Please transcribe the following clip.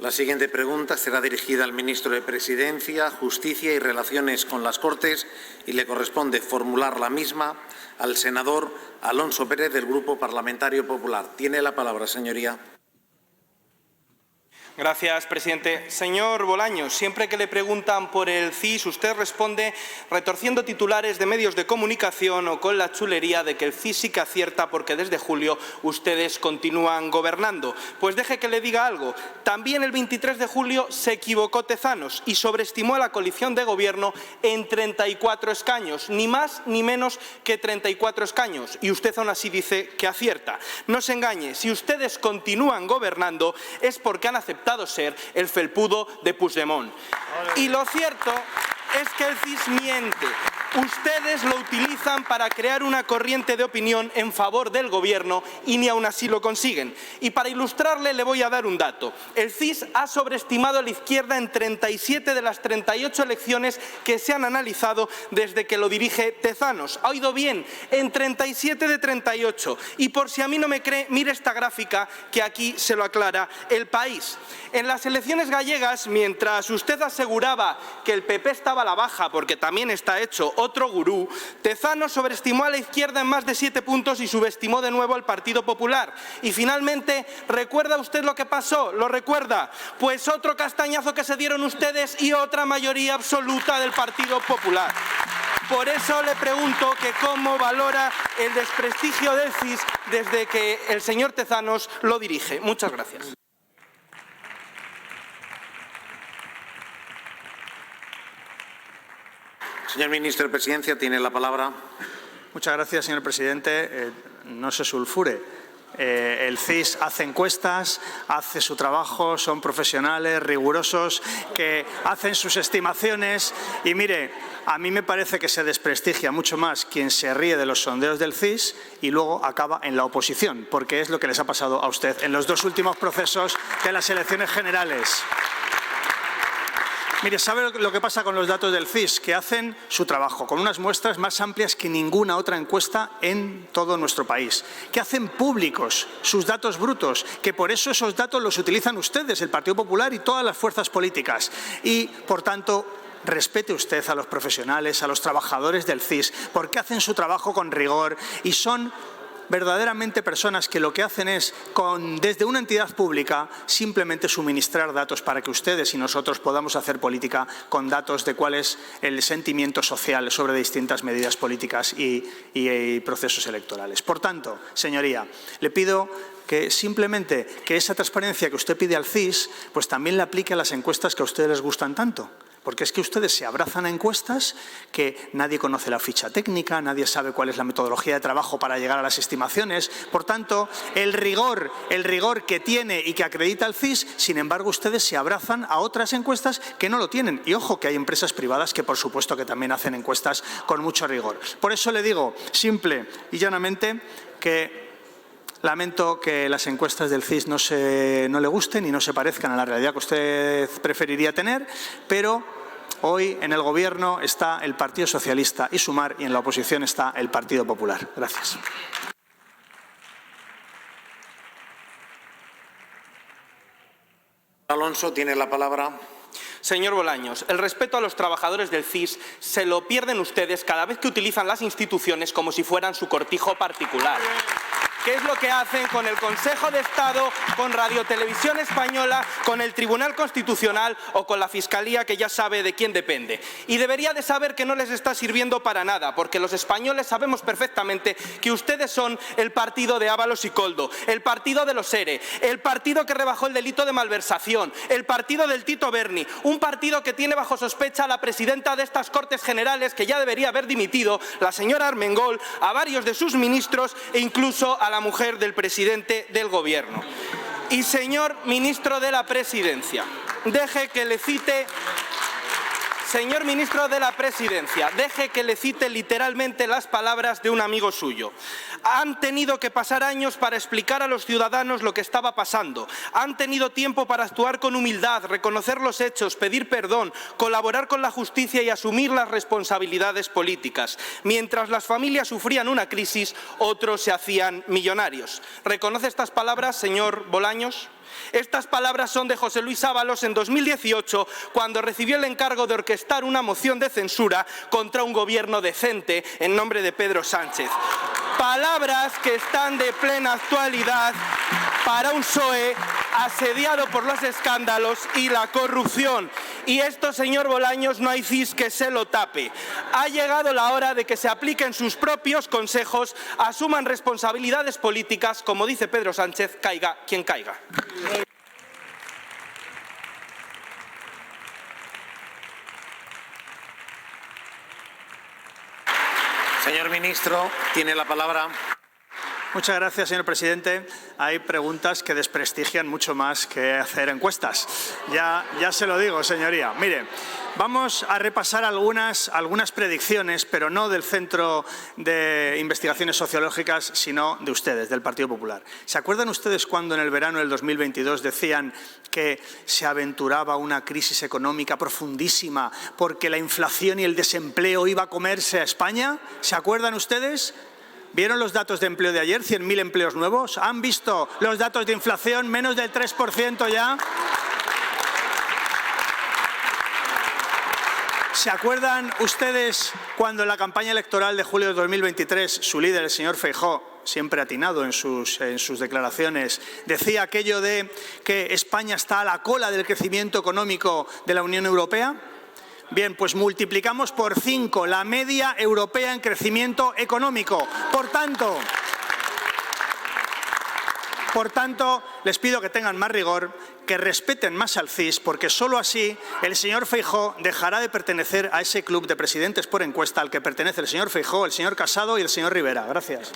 La siguiente pregunta será dirigida al ministro de Presidencia, Justicia y Relaciones con las Cortes y le corresponde formular la misma al senador Alonso Pérez del Grupo Parlamentario Popular. Tiene la palabra, señoría. Gracias, presidente. Señor Bolaños, siempre que le preguntan por el CIS, usted responde retorciendo titulares de medios de comunicación o con la chulería de que el CIS sí que acierta porque desde julio ustedes continúan gobernando. Pues deje que le diga algo. También el 23 de julio se equivocó Tezanos y sobreestimó a la coalición de gobierno en 34 escaños, ni más ni menos que 34 escaños. Y usted aún así dice que acierta. No se engañe, si ustedes continúan gobernando es porque han aceptado ser el felpudo de Puigdemont. Y lo cierto es que el CIS miente. Ustedes lo utilizan para crear una corriente de opinión en favor del Gobierno y ni aun así lo consiguen. Y para ilustrarle le voy a dar un dato. El CIS ha sobreestimado a la izquierda en 37 de las 38 elecciones que se han analizado desde que lo dirige Tezanos. ¿Ha oído bien? En 37 de 38. Y por si a mí no me cree, mire esta gráfica que aquí se lo aclara El País. En las elecciones gallegas, mientras usted aseguraba que el PP estaba a la baja porque también está hecho otro gurú, Tezanos sobreestimó a la izquierda en más de 7 puntos y subestimó de nuevo al Partido Popular. Y finalmente, ¿recuerda usted lo que pasó? ¿Lo recuerda? Pues otro castañazo que se dieron ustedes y otra mayoría absoluta del Partido Popular. Por eso le pregunto que cómo valora el desprestigio del CIS desde que el señor Tezanos lo dirige. Muchas gracias. Señor ministro de Presidencia, tiene la palabra. Muchas gracias, señor presidente. No se sulfure. El CIS hace encuestas, hace su trabajo, son profesionales, rigurosos, que hacen sus estimaciones. Y mire, a mí me parece que se desprestigia mucho más quien se ríe de los sondeos del CIS y luego acaba en la oposición, porque es lo que les ha pasado a usted en los dos últimos procesos de las elecciones generales. Mire, ¿sabe lo que pasa con los datos del CIS? Que hacen su trabajo con unas muestras más amplias que ninguna otra encuesta en todo nuestro país. Que hacen públicos sus datos brutos, que por eso esos datos los utilizan ustedes, el Partido Popular y todas las fuerzas políticas. Y, por tanto, respete usted a los profesionales, a los trabajadores del CIS, porque hacen su trabajo con rigor y son verdaderamente personas que lo que hacen es, desde una entidad pública, simplemente suministrar datos para que ustedes y nosotros podamos hacer política con datos de cuál es el sentimiento social sobre distintas medidas políticas y procesos electorales. Por tanto, señoría, le pido que simplemente que esa transparencia que usted pide al CIS, pues también la aplique a las encuestas que a ustedes les gustan tanto. Porque es que ustedes se abrazan a encuestas que nadie conoce la ficha técnica, nadie sabe cuál es la metodología de trabajo para llegar a las estimaciones. Por tanto, el rigor que tiene y que acredita el CIS, sin embargo, ustedes se abrazan a otras encuestas que no lo tienen. Y ojo, que hay empresas privadas que, por supuesto, que también hacen encuestas con mucho rigor. Por eso le digo, simple y llanamente, que lamento que las encuestas del CIS no le gusten y no se parezcan a la realidad que usted preferiría tener, pero hoy en el Gobierno está el Partido Socialista y Sumar y en la oposición está el Partido Popular. Gracias. Alonso, tiene la palabra. Señor Bolaños, el respeto a los trabajadores del CIS se lo pierden ustedes cada vez que utilizan las instituciones como si fueran su cortijo particular. ¿Qué es lo que hacen con el Consejo de Estado, con Radio Televisión Española, con el Tribunal Constitucional o con la Fiscalía, que ya sabe de quién depende? Y debería de saber que no les está sirviendo para nada, porque los españoles sabemos perfectamente que ustedes son el partido de Ábalos y Koldo, el partido de los ERE, el partido que rebajó el delito de malversación, el partido del Tito Berni, un partido que tiene bajo sospecha a la presidenta de estas Cortes Generales, que ya debería haber dimitido, la señora Armengol, a varios de sus ministros e incluso a la mujer del presidente del Gobierno. Y, señor ministro de la Presidencia, deje que le cite... Señor ministro de la Presidencia, deje que le cite literalmente las palabras de un amigo suyo. Han tenido que pasar años para explicar a los ciudadanos lo que estaba pasando. Han tenido tiempo para actuar con humildad, reconocer los hechos, pedir perdón, colaborar con la justicia y asumir las responsabilidades políticas. Mientras las familias sufrían una crisis, otros se hacían millonarios. ¿Reconoce estas palabras, señor Bolaños? Estas palabras son de José Luis Ábalos en 2018, cuando recibió el encargo de orquestar una moción de censura contra un gobierno decente en nombre de Pedro Sánchez. Palabras que están de plena actualidad para un PSOE asediado por los escándalos y la corrupción. Y esto, señor Bolaños, no hay CIS que se lo tape. Ha llegado la hora de que se apliquen sus propios consejos, asuman responsabilidades políticas, como dice Pedro Sánchez, caiga quien caiga. Señor ministro, tiene la palabra. Muchas gracias, señor presidente. Hay preguntas que desprestigian mucho más que hacer encuestas. Ya se lo digo, señoría. Mire, vamos a repasar algunas predicciones, pero no del Centro de Investigaciones Sociológicas, sino de ustedes, del Partido Popular. ¿Se acuerdan ustedes cuando en el verano del 2022 decían que se aventuraba una crisis económica profundísima porque la inflación y el desempleo iba a comerse a España? ¿Se acuerdan ustedes? ¿Vieron los datos de empleo de ayer? 100.000 empleos nuevos. ¿Han visto los datos de inflación? Menos del 3% ya. ¿Se acuerdan ustedes cuando en la campaña electoral de julio de 2023 su líder, el señor Feijóo, siempre atinado en sus declaraciones, decía aquello de que España está a la cola del crecimiento económico de la Unión Europea? Bien, pues multiplicamos por 5 la media europea en crecimiento económico. Por tanto, les pido que tengan más rigor, que respeten más al CIS, porque solo así el señor Feijóo dejará de pertenecer a ese club de presidentes por encuesta al que pertenece el señor Feijóo, el señor Casado y el señor Rivera. Gracias.